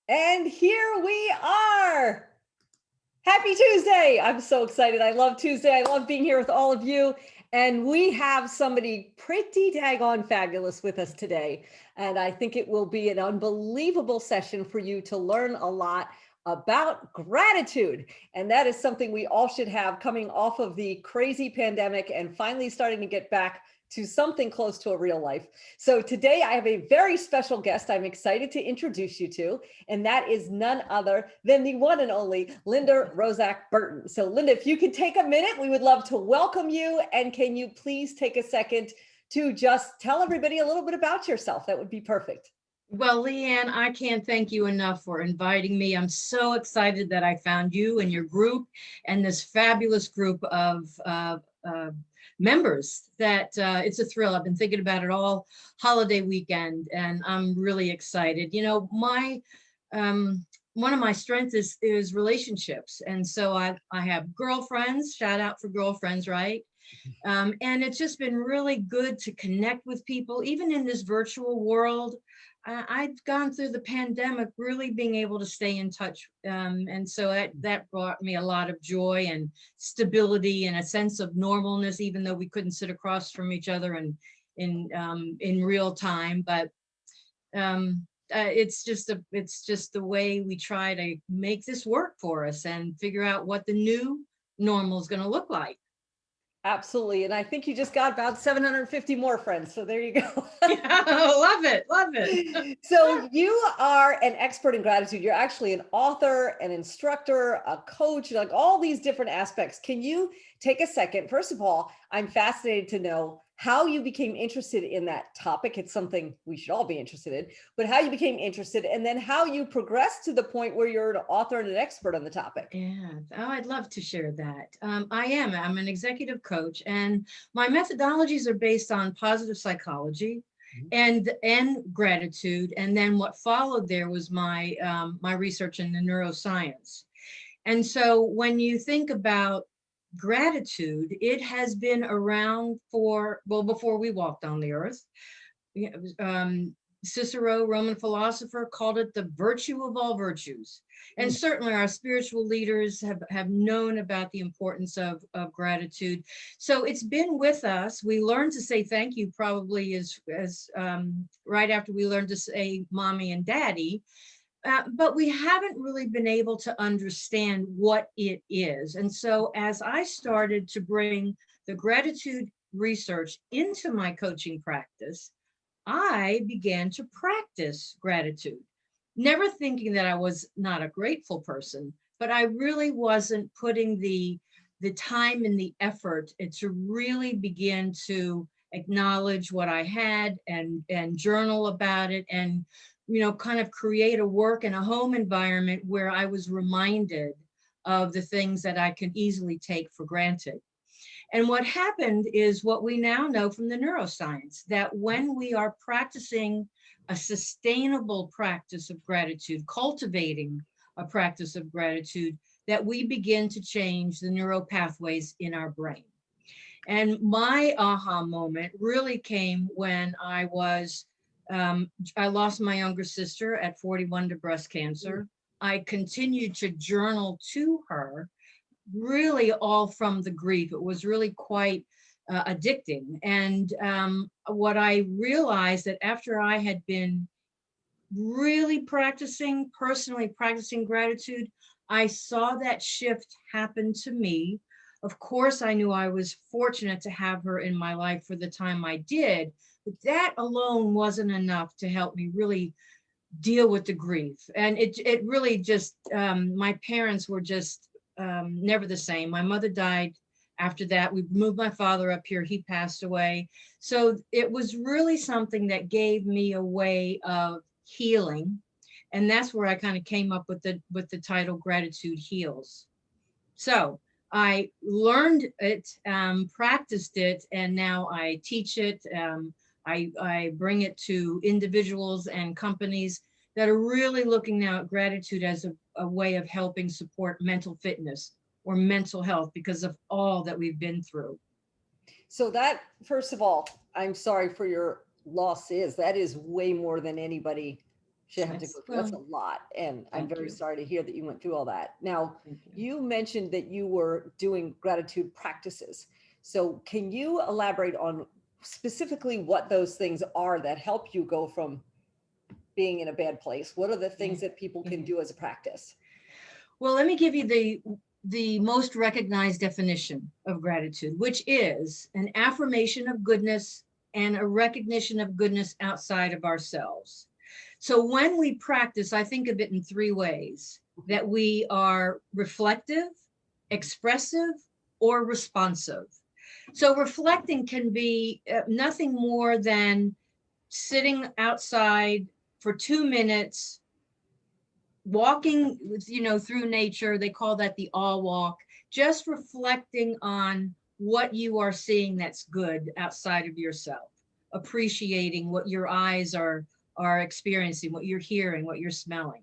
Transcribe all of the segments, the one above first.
And here we are. Happy Tuesday. I'm so excited. I love Tuesday. I love being here with all of you. And we have somebody pretty daggone fabulous with us today. And I think it will be an unbelievable session for you to learn a lot about gratitude. And that is something we all should have coming off of the crazy pandemic and finally starting to get back to something close to a real life. So today I have a very special guest I'm excited to introduce you to, and that is none other than the one and only Linda Rozak Burton. So Linda, if you could take a minute, we would love to welcome you. And can you please take a second to just tell everybody a little bit about yourself? That would be perfect. Well, Leanne, I can't thank you enough for inviting me. I'm so excited that I found you and your group and this fabulous group of members that it's a thrill. I've been thinking about it all holiday weekend, and I'm really excited. You know, one of my strengths is relationships. And so I have girlfriends, shout out for girlfriends, right? And it's just been really good to connect with people, even in this virtual world. I've gone through the pandemic really being able to stay in touch. And so that brought me a lot of joy and stability and a sense of normalness, even though we couldn't sit across from each other and in real time. But it's just the way we try to make this work for us and figure out what the new normal is going to look like. Absolutely. And I think you just got about 750 more friends. So there you go. Yeah, love it. Love it. So you are an expert in gratitude. You're actually an author, an instructor, a coach, like all these different aspects. Can you take a second? First of all, I'm fascinated to know how you became interested in that topic. It's something we should all be interested in, but how you became interested and then how you progressed to the point where you're an author and an expert on the topic. Yeah, oh, I'd love to share that. I'm an executive coach, and my methodologies are based on positive psychology and gratitude. And then what followed there was my research in the neuroscience. And so when you think about gratitude, it has been around before we walked on the earth. Yeah, Cicero, Roman philosopher, called it the virtue of all virtues. And certainly our spiritual leaders have known about the importance of gratitude. So it's been with us. We learned to say thank you probably as right after we learned to say mommy and daddy. But we haven't really been able to understand what it is. And so as I started to bring the gratitude research into my coaching practice, I began to practice gratitude, never thinking that I was not a grateful person, but I really wasn't putting the time and the effort to really begin to acknowledge what I had and journal about it and kind of create a work and a home environment where I was reminded of the things that I could easily take for granted. And what happened is what we now know from the neuroscience, that when we are practicing a sustainable practice of gratitude, cultivating a practice of gratitude, that we begin to change the neural pathways in our brain. And my aha moment really came when I lost my younger sister at 41 to breast cancer. I continued to journal to her, really all from the grief. It was really quite addicting. And what I realized that after I had been really personally practicing gratitude, I saw that shift happen to me. Of course, I knew I was fortunate to have her in my life for the time I did, but that alone wasn't enough to help me really deal with the grief. And it really just, my parents were just never the same. My mother died after that. We moved my father up here. He passed away. So it was really something that gave me a way of healing. And that's where I kind of came up with the title Gratitude Heals. So I learned it, practiced it, and now I teach it. I bring it to individuals and companies that are really looking now at gratitude as a way of helping support mental fitness or mental health because of all that we've been through. So that, first of all, I'm sorry for your loss. That is way more than anybody should have to go through. That's a lot. And I'm Thank very you. sorry to hear that you went through all that. Now, Thank you. you mentioned that you were doing gratitude practices. So can you elaborate on specifically what those things are that help you go from being in a bad place? What are the things that people can do as a practice? Well, let me give you the most recognized definition of gratitude, which is an affirmation of goodness and a recognition of goodness outside of ourselves. So when we practice, I think of it in three ways: that we are reflective, expressive, or responsive. So reflecting can be nothing more than sitting outside for 2 minutes, walking, through nature. They call that the all walk. Just reflecting on what you are seeing that's good outside of yourself, appreciating what your eyes are experiencing, what you're hearing, what you're smelling.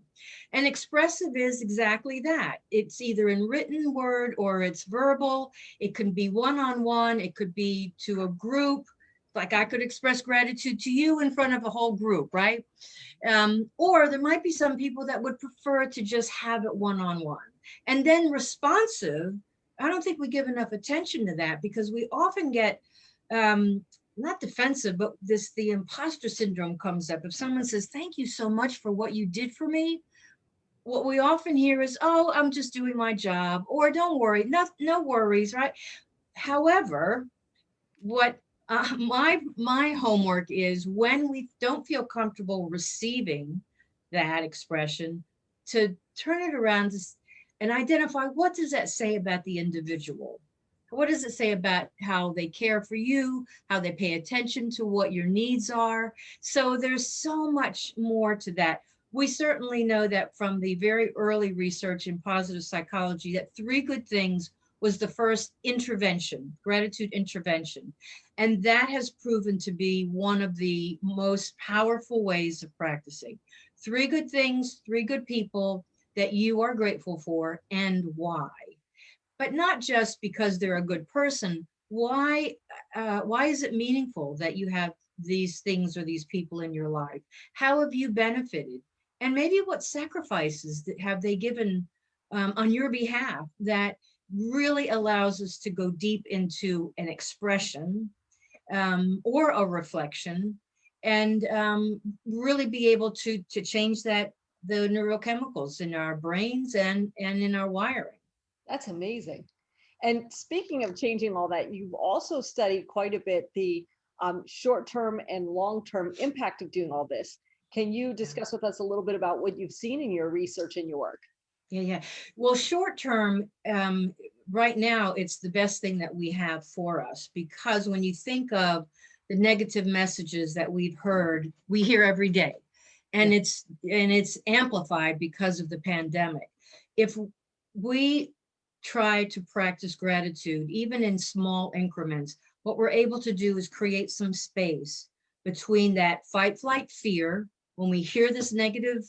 And expressive is exactly that. It's either in written word or it's verbal. It can be one-on-one. It could be to a group. Like I could express gratitude to you in front of a whole group, right? Or there might be some people that would prefer to just have it one-on-one. And then responsive, I don't think we give enough attention to that, because we often get not defensive, but the imposter syndrome comes up. If someone says, thank you so much for what you did for me, what we often hear is, oh, I'm just doing my job, or don't worry, no worries, right? However, what my homework is, when we don't feel comfortable receiving that expression, to turn it around and identify, what does that say about the individual? What does it say about how they care for you, how they pay attention to what your needs are? So there's so much more to that. We certainly know that from the very early research in positive psychology, that 3 good things was the first intervention, gratitude intervention. And that has proven to be one of the most powerful ways of practicing. 3 good things, 3 good people that you are grateful for, and why. But not just because they're a good person. Why is it meaningful that you have these things or these people in your life? How have you benefited? And maybe what sacrifices that have they given on your behalf that really allows us to go deep into an expression or a reflection, and really be able to change the neurochemicals in our brains and in our wiring. That's amazing. And speaking of changing all that, you've also studied quite a bit the short-term and long-term impact of doing all this. Can you discuss with us a little bit about what you've seen in your research and your work? Yeah. Well, short term, right now, it's the best thing that we have for us, because when you think of the negative messages that we hear every day, and it's amplified because of the pandemic. If we try to practice gratitude, even in small increments, what we're able to do is create some space between that fight, flight, fear, when we hear this negative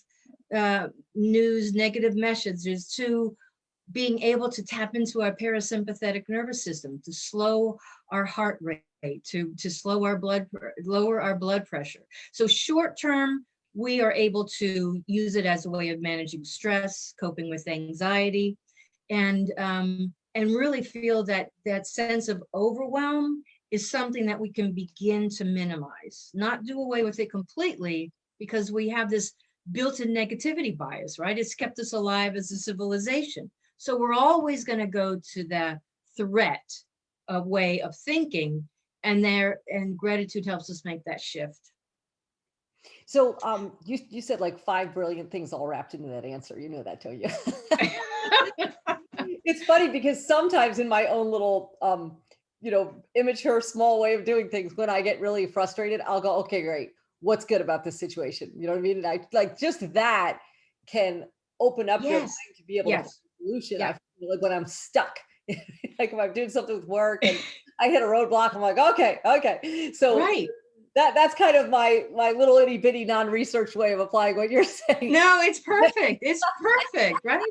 news, negative messages, to being able to tap into our parasympathetic nervous system, to slow our heart rate, to slow our lower our blood pressure. So short term, we are able to use it as a way of managing stress, coping with anxiety, and really feel that sense of overwhelm is something that we can begin to minimize, not do away with it completely, because we have this built-in negativity bias, right? It's kept us alive as a civilization. So we're always going to go to the threat way of thinking, and gratitude helps us make that shift. So you said like 5 brilliant things all wrapped into that answer. You know that, don't you? It's funny because sometimes in my own little immature, small way of doing things, when I get really frustrated, I'll go, okay, great. What's good about this situation? You know what I mean? And I like just that can open up your mind to be able to find a solution. I feel like when I'm stuck, like if I'm doing something with work and I hit a roadblock, I'm like, okay. So that's kind of my little itty bitty non-research way of applying what you're saying. No, it's perfect. It's perfect, right?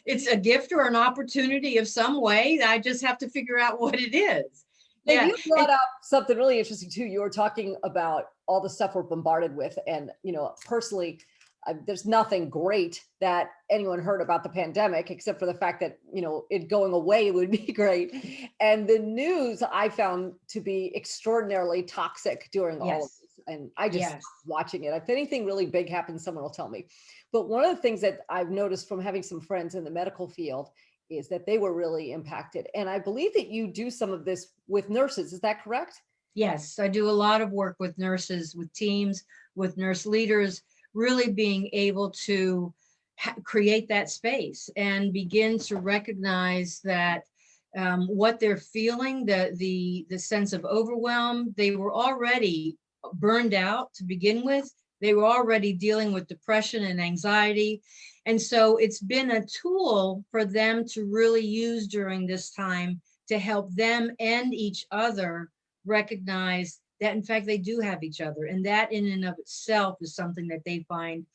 It's a gift or an opportunity of some way. I just have to figure out what it is. And you brought up something really interesting too. You were talking about all the stuff we're bombarded with. And, personally, there's nothing great that anyone heard about the pandemic, except for the fact that, it going away would be great. And the news I found to be extraordinarily toxic during all of Yes, this. And I just yes. stopped watching it. If anything really big happens, someone will tell me. But one of the things that I've noticed from having some friends in the medical field is that they were really impacted. And I believe that you do some of this with nurses. Is that correct? Yes, I do a lot of work with nurses, with teams, with nurse leaders, really being able to create that space and begin to recognize that what they're feeling, the sense of overwhelm, they were already burned out to begin with. They were already dealing with depression and anxiety. And so it's been a tool for them to really use during this time to help them and each other recognize that in fact they do have each other, and that in and of itself is something that they find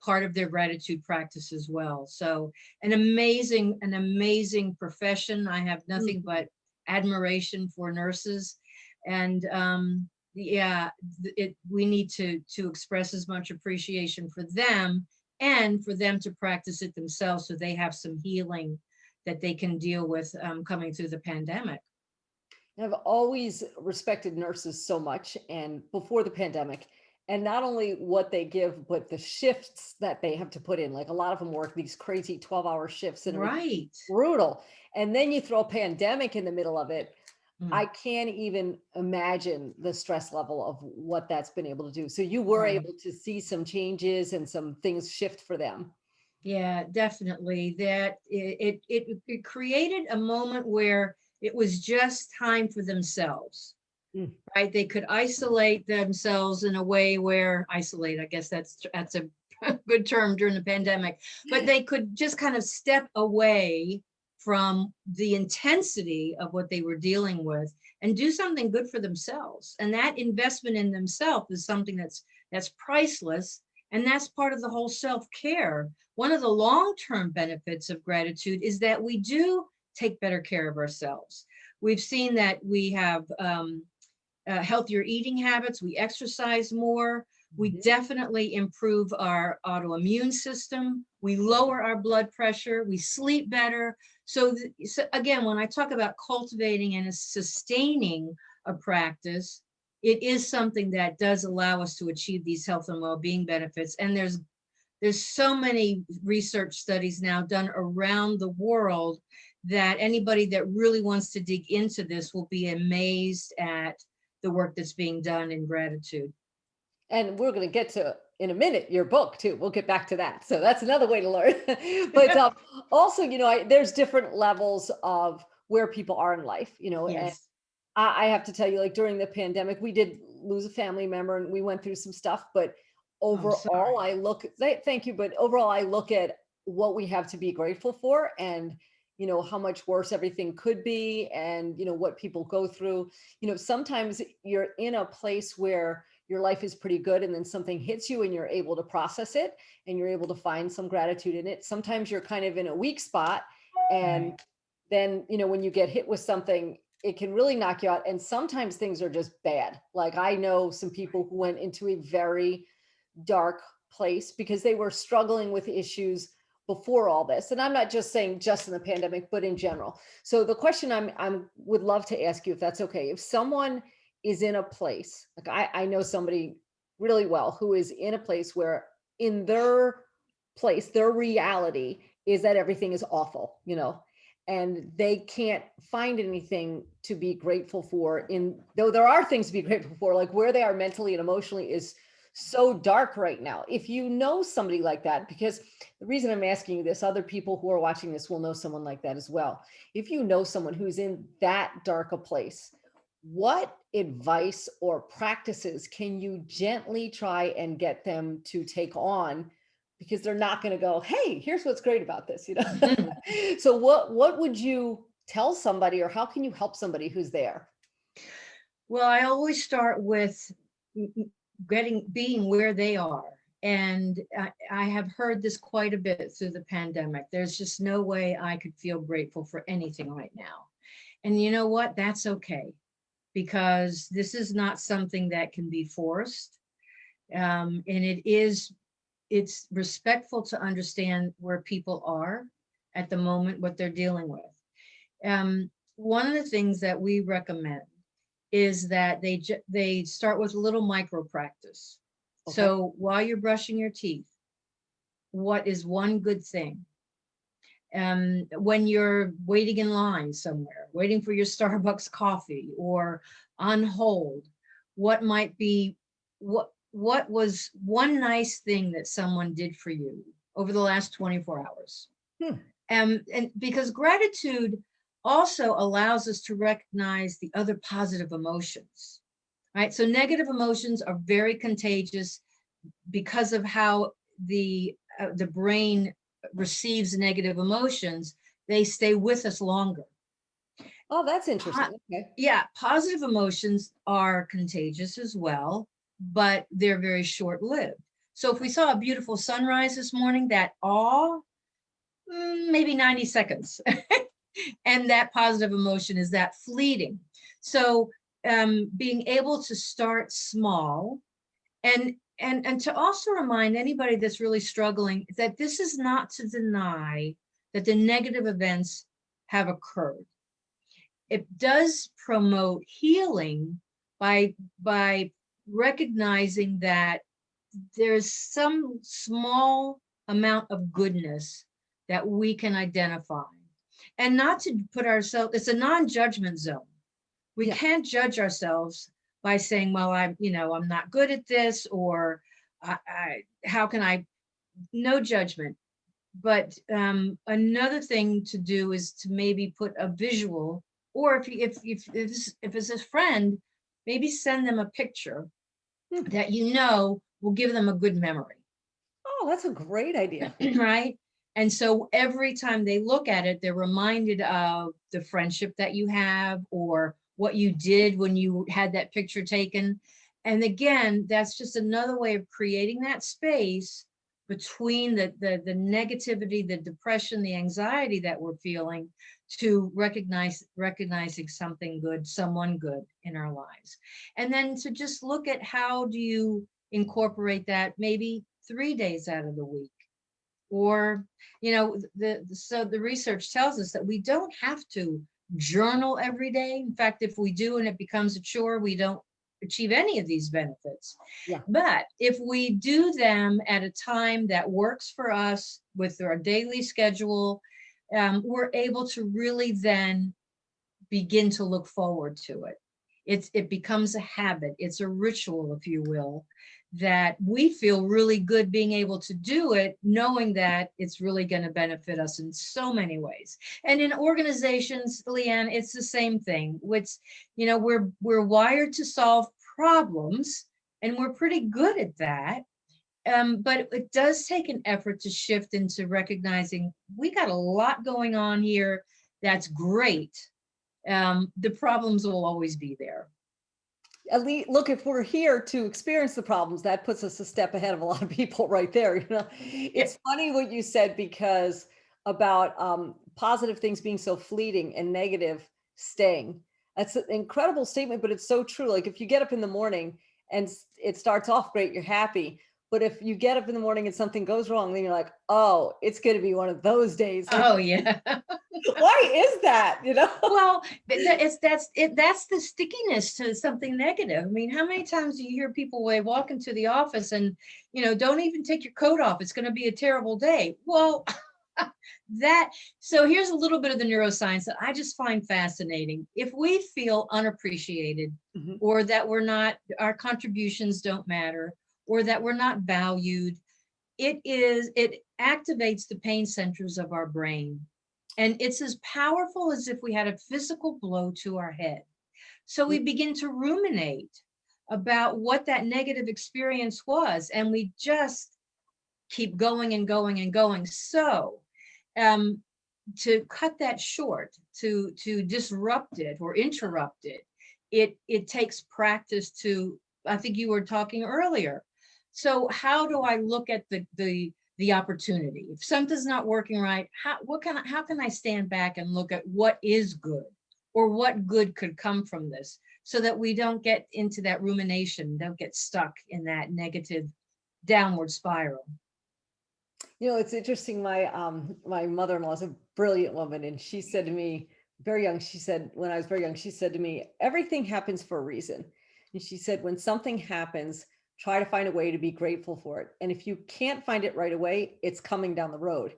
part of their gratitude practice as well. So an amazing profession. I have nothing but admiration for nurses, and yeah, we need to express as much appreciation for them and for them to practice it themselves so they have some healing that they can deal with coming through the pandemic. I've always respected nurses so much, and before the pandemic, and not only what they give, but the shifts that they have to put in. Like a lot of them work these crazy 12-hour shifts and everything. Right. Brutal. And then you throw a pandemic in the middle of it. Mm, I can't even imagine the stress level of what that's been able to do. So you were right. able to see some changes and some things shift for them. Yeah, definitely. That it created a moment where it was just time for themselves, Mm. right? They could isolate themselves in a way where isolate, I guess that's a good term during the pandemic, but they could just kind of step away from the intensity of what they were dealing with and do something good for themselves. And that investment in themselves is something that's priceless. And that's part of the whole self-care. One of the long-term benefits of gratitude is that we do take better care of ourselves. We've seen that we have healthier eating habits, we exercise more, we Mhm. definitely improve our autoimmune system, we lower our blood pressure, we sleep better. So again, when I talk about cultivating and sustaining a practice, it is something that does allow us to achieve these health and well-being benefits. And there's so many research studies now done around the world that anybody that really wants to dig into this will be amazed at the work that's being done in gratitude. And we're going to get to in a minute your book too. We'll get back to that. So that's another way to learn. But also, there's different levels of where people are in life, and Yes. I have to tell you, like during the pandemic, we did lose a family member and we went through some stuff. But Oh, overall, sorry. thank you. But overall, I look at what we have to be grateful for, and how much worse everything could be, and what people go through. Sometimes you're in a place where your life is pretty good, and then something hits you and you're able to process it and you're able to find some gratitude in it. Sometimes you're kind of in a weak spot, and Right. then when you get hit with something, it can really knock you out. And sometimes things are just bad. Like I know some people who went into a very dark place because they were struggling with issues before all this. And I'm not just saying just in the pandemic, but in general. So the question I'm would love to ask you, if that's okay, if someone is in a place, like I know somebody really well who is in a place where in their place, their reality is that everything is awful, and they can't find anything to be grateful for, in though there are things to be grateful for, like where they are mentally and emotionally is so dark right now. If you know somebody like that, because the reason I'm asking you this, other people who are watching this will know someone like that as well. If you know someone who's in that dark a place, what advice or practices can you gently try and get them to take on? Because they're not going to go, hey, here's what's great about this, So what would you tell somebody, or how can you help somebody who's there? Well, I always start with being where they are. And I have heard this quite a bit through the pandemic. There's just no way I could feel grateful for anything right now. And you know what? That's okay, because this is not something that can be forced. And it is it's respectful to understand where people are at the moment, what they're dealing with. One of the things that we recommend is that they start with a little micro practice. Okay. So while you're brushing your teeth, what is one good thing? When you're waiting in line somewhere, waiting for your Starbucks coffee or on hold, what might be, what was one nice thing that someone did for you over the last 24 hours? And because gratitude also allows us to recognize the other positive emotions, right? So negative emotions are very contagious because of how the brain receives negative emotions. They stay with us longer. Oh, that's interesting. Okay. Yeah, positive emotions are contagious as well, but they're very short-lived. So if we saw a beautiful sunrise this morning, that awe, maybe 90 seconds. And that positive emotion is that fleeting. So being able to start small and to also remind anybody that's really struggling that this is not to deny that the negative events have occurred. It does promote healing by recognizing that there's some small amount of goodness that we can identify, and not to put ourselves, it's a non-judgment zone. We can't judge ourselves by saying, well, I'm not good at this, or how can I, no judgment. But another thing to do is to maybe put a visual, or if it's a friend, maybe send them a picture that will give them a good memory. Oh, that's a great idea. Right? And so every time they look at it, they're reminded of the friendship that you have, or what you did when you had that picture taken. And again, that's just another way of creating that space between the negativity, the depression, the anxiety that we're feeling, to recognizing something good, someone good in our lives. And then to just look at how do you incorporate that maybe 3 days out of the week. Or, so the research tells us that we don't have to journal every day. In fact, if we do and it becomes a chore, we don't achieve any of these benefits. Yeah. But if we do them at a time that works for us with our daily schedule, we're able to really then begin to look forward to it. It becomes a habit. It's a ritual, if you will, that we feel really good being able to do it, knowing that it's really going to benefit us in so many ways. And in organizations, Leanne, it's the same thing. We're wired to solve problems, and we're pretty good at that. But it does take an effort to shift into recognizing we got a lot going on here. That's great. The problems will always be there. At least, look, if we're here to experience the problems, that puts us a step ahead of a lot of people right there. It's funny what you said, because about positive things being so fleeting and negative staying. That's an incredible statement, but it's so true. Like if you get up in the morning and it starts off great, you're happy. But if you get up in the morning and something goes wrong, then you're like, oh, it's going to be one of those days. Oh, yeah. Why is that? Well, that's the stickiness to something negative. I mean, how many times do you hear people walk into the office and, don't even take your coat off, it's going to be a terrible day. Well, so here's a little bit of the neuroscience that I just find fascinating. If we feel unappreciated, or that our contributions don't matter, or that we're not valued, it activates the pain centers of our brain. And it's as powerful as if we had a physical blow to our head. So we begin to ruminate about what that negative experience was, and we just keep going and going and going. So to cut that short, to disrupt it or interrupt it takes practice to, I think you were talking earlier. So how do I look at the opportunity? If something's not working right, how can I stand back and look at what is good, or what good could come from this, so that we don't get into that rumination, don't get stuck in that negative downward spiral. It's interesting. My mother-in-law is a brilliant woman, and she said to me, very young, she said, when I was very young, she said to me, everything happens for a reason. And she said, when something happens, try to find a way to be grateful for it. And if you can't find it right away, it's coming down the road.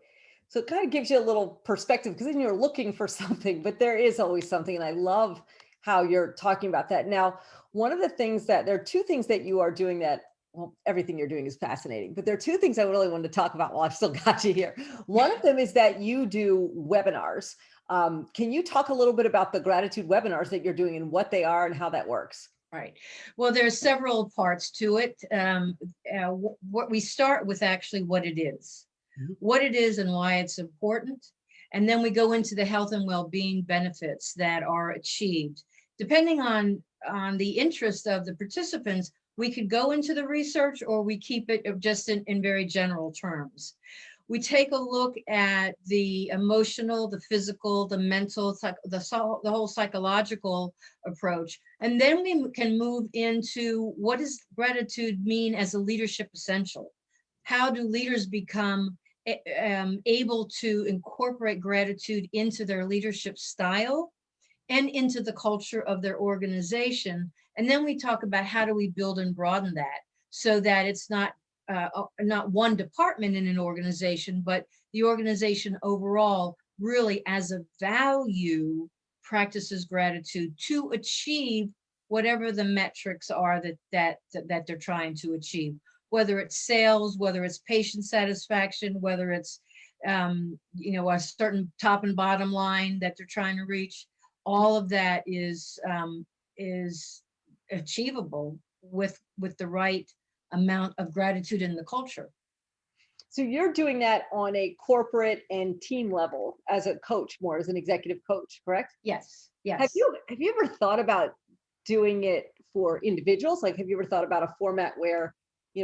So it kind of gives you a little perspective, because then you're looking for something, but there is always something. And I love how you're talking about that. Now, one of the things that there are two things that you are doing that, well, everything you're doing is fascinating, but there are two things I really wanted to talk about while I've still got you here. One of them is that you do webinars. Can you talk a little bit about the gratitude webinars that you're doing and what they are and how that works? Right. Well, there's several parts to it. What we start with actually what it is, what it is and why it's important. And then we go into the health and well-being benefits that are achieved. Depending on the interest of the participants, we could go into the research or we keep it just in very general terms. We take a look at the emotional, the physical, the mental, the whole psychological approach. And then we can move into what does gratitude mean as a leadership essential? How do leaders become able to incorporate gratitude into their leadership style and into the culture of their organization? And then we talk about how do we build and broaden that so that it's not one department in an organization, but the organization overall really as a value practices gratitude to achieve whatever the metrics are that they're trying to achieve, whether it's sales, whether it's patient satisfaction, whether it's a certain top and bottom line that they're trying to reach. All of that is achievable with the right amount of gratitude in the culture. So you're doing that on a corporate and team level as a coach, more as an executive coach, correct? Yes. Yes. Have you ever thought about doing it for individuals? Like, have you ever thought about a format where,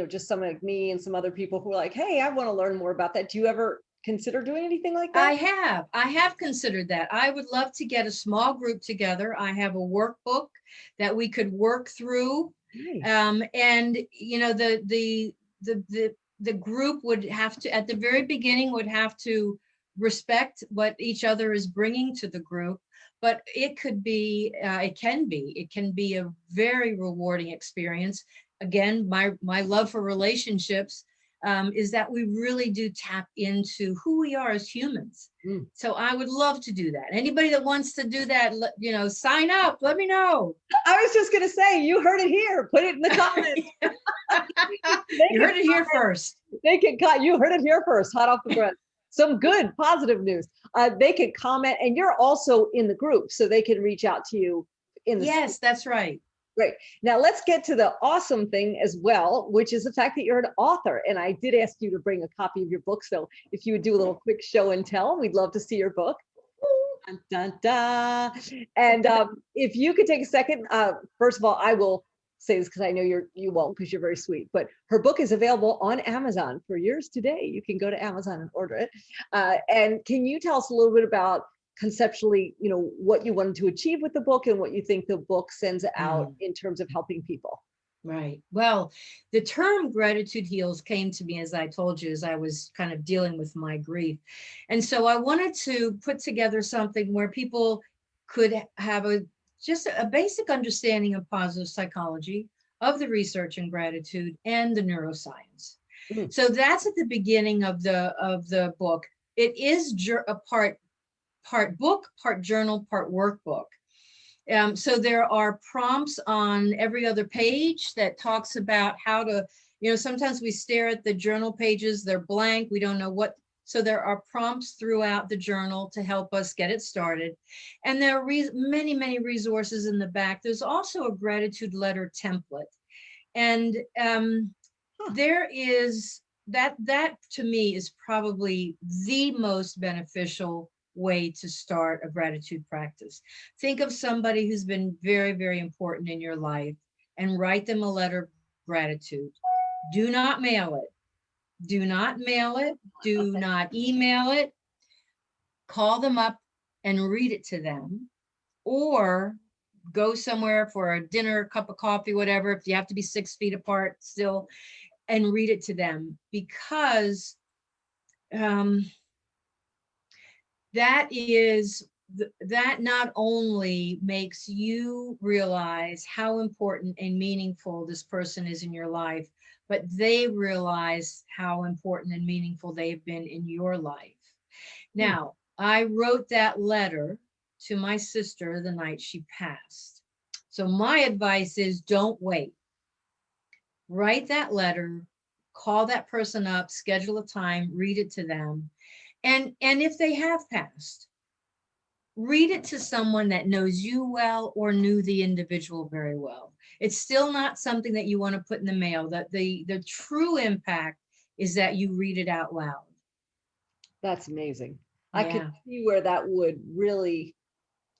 just someone like me and some other people who are like, hey, I want to learn more about that. Do you ever consider doing anything like that? I have considered that. I would love to get a small group together. I have a workbook that we could work through. Nice. And the group would have to, at the very beginning, would have to respect what each other is bringing to the group. But it can be a very rewarding experience. Again, my love for relationships is that we really do tap into who we are as humans. So I would love to do that. Anybody that wants to do that, sign up, let me know. I was just going to say, you heard it here. Put it in the comments. You heard it here first. You heard it here first, hot off the press. Some good, positive news. They can comment, and you're also in the group, so they can reach out to you in the Yes, that's right. Great. Now let's get to the awesome thing as well, which is the fact that you're an author. And I did ask you to bring a copy of your book. So if you would do a little quick show and tell, we'd love to see your book. Dun, dun, dun. And if you could take a second, first of all, I will say this because I know you won't, because you're very sweet, but her book is available on Amazon for yours today. You can go to Amazon and order it. And can you tell us a little bit about conceptually, what you wanted to achieve with the book and what you think the book sends out in terms of helping people? Right. Well, the term gratitude heals came to me, as I told you, as I was kind of dealing with my grief. And so I wanted to put together something where people could have just a basic understanding of positive psychology, of the research in gratitude and the neuroscience. So that's at the beginning of the book. It is a part book, part journal, part workbook. So there are prompts on every other page that talks about how to, sometimes we stare at the journal pages, they're blank, we don't know what. So there are prompts throughout the journal to help us get it started. And there are many, many resources in the back. There's also a gratitude letter template. And there is that to me is probably the most beneficial way to start a gratitude practice. Think of somebody who's been very, very important in your life and write them a letter of gratitude. Do not mail it. Do not mail it. Do not email it. Call them up and read it to them, or go somewhere for a dinner, cup of coffee, whatever, if you have to be 6 feet apart still, and read it to them, because that not only makes you realize how important and meaningful this person is in your life, but they realize how important and meaningful they've been in your life. Now, I wrote that letter to my sister the night she passed. So my advice is don't wait. Write that letter, call that person up, schedule a time, read it to them. And if they have passed, read it to someone that knows you well or knew the individual very well. It's still not something that you want to put in the mail. That the true impact is that you read it out loud. That's amazing. Yeah. I could see where that would really,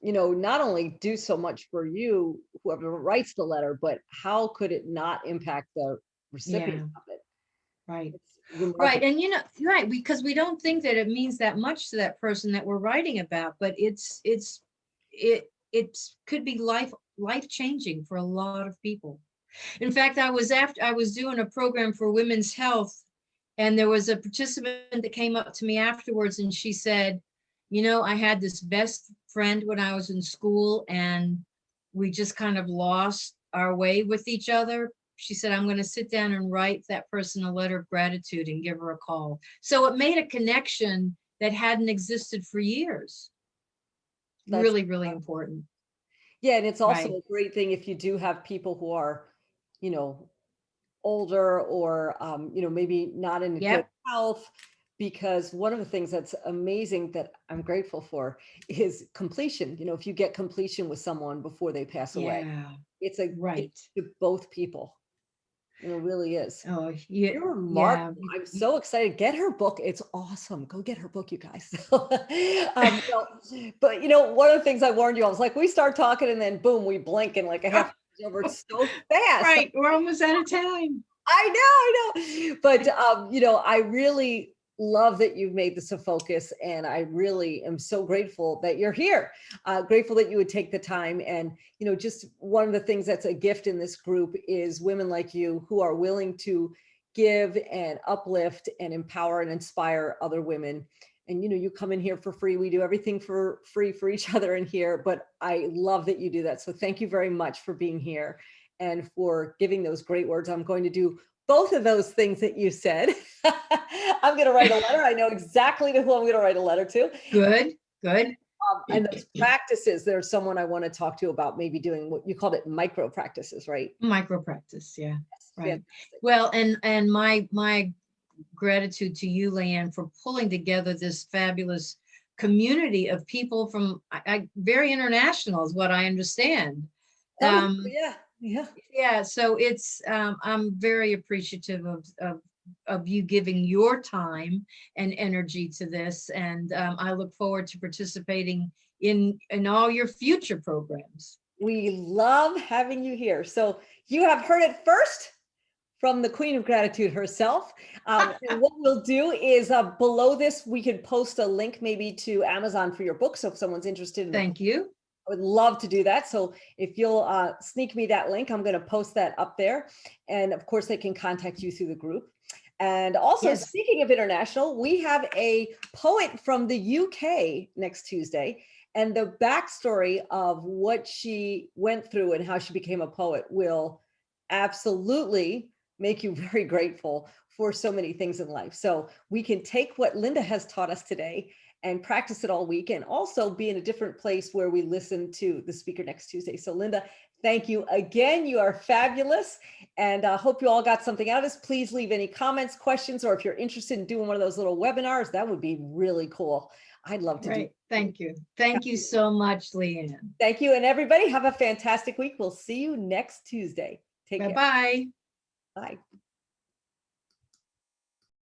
not only do so much for you, whoever writes the letter, but how could it not impact the recipient of it? Right. It's remarkable. Right. And right, because we don't think that it means that much to that person that we're writing about, but it could be life changing for a lot of people. In fact, I was doing a program for women's health, and there was a participant that came up to me afterwards, and she said, I had this best friend when I was in school, and we just kind of lost our way with each other. She said, I'm going to sit down and write that person a letter of gratitude and give her a call. So it made a connection that hadn't existed for years. That's really, really important. Yeah. And it's also a great thing if you do have people who are, older or, maybe not in good health, because one of the things that's amazing that I'm grateful for is completion. If you get completion with someone before they pass away, it's it's to both people. It really is. Oh, yeah. You're remarkable. Yeah. I'm so excited. Get her book. It's awesome. Go get her book, you guys. But one of the things I warned you, I was like, we start talking and then boom, we blink and like a half over so fast. Right. We're almost out of time. I know. But, I really love that you've made this a focus, and I really am so grateful that you're here. Grateful that you would take the time. And, just one of the things that's a gift in this group is women like you who are willing to give and uplift and empower and inspire other women. And, you come in here for free. We do everything for free for each other in here, but I love that you do that. So thank you very much for being here and for giving those great words. I'm going to do both of those things that you said. I'm going to write a letter. I know exactly to who I'm going to write a letter to. Good. And those practices, there's someone I want to talk to about maybe doing what you called it micro practices, right? Micro practice. Yeah. Yes, right. fantastic. Well, and my gratitude to you, Leanne, for pulling together this fabulous community of people from very international is what I understand. Yeah. So it's I'm very appreciative of you giving your time and energy to this, and I look forward to participating in all your future programs. We love having you here. So you have heard it first from the Queen of Gratitude herself. And what we'll do is below this, we could post a link maybe to Amazon for your book. So if someone's interested in Thank you. I would love to do that. So if you'll sneak me that link, I'm going to post that up there. And of course, they can contact you through the group. And also, speaking of international, we have a poet from the UK next Tuesday. And the backstory of what she went through and how she became a poet will absolutely make you very grateful for so many things in life. So we can take what Linda has taught us today and practice it all week, and also be in a different place where we listen to the speaker next Tuesday. So Linda, thank you again. You are fabulous. And I hope you all got something out of this. Please leave any comments, questions, or if you're interested in doing one of those little webinars, that would be really cool. I'd love to do it. Thank you. Thank you so much, Leanne. Thank you. And everybody have a fantastic week. We'll see you next Tuesday. Take care. Bye-bye. Bye.